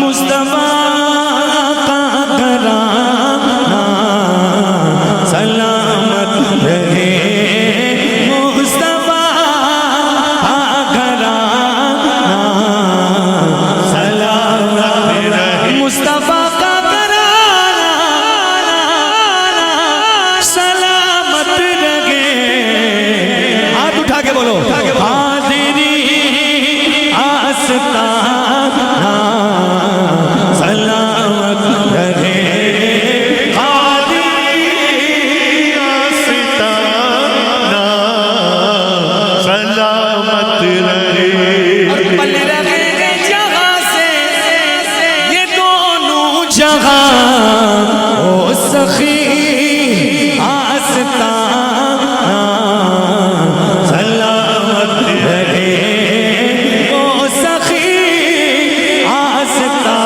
مصطفیٰ کا گھرانہ سلامت رہے، مصطفیٰ کا گھرانہ سلامت رہے، مصطفیٰ کا گھرانہ سلامت رہے۔ ہاتھ اٹھا کے بولو، حاضری آستانہ سلامت رہے، حاضری آستانہ سلامت رہے۔ اور پل رہے گے جہاں سے یہ دونوں جہاں، او سخی آستانہ سلامت رہے، او سخی آستانہ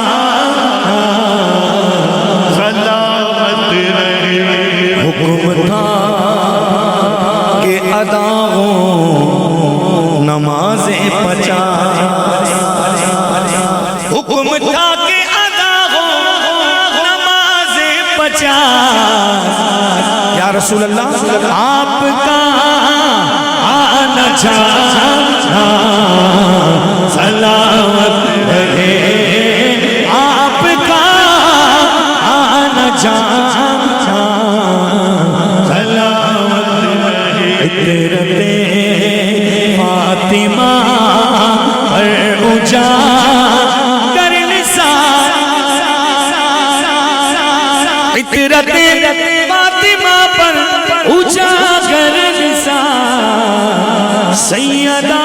سلامت رہے۔ حکم تھا کہ ادا ہو نمازیں 50، حکم تھا کہ ادا ہو نمازیں 50۔ یا رسول اللہ آپ کا آنا جانا سلامت رہے، آپ کا آنا جانا سلامت رہے۔ عطرت فاطمہ پر اجاگر نثار، عطرت فاطمہ پر اجاگر نثار، سیدہ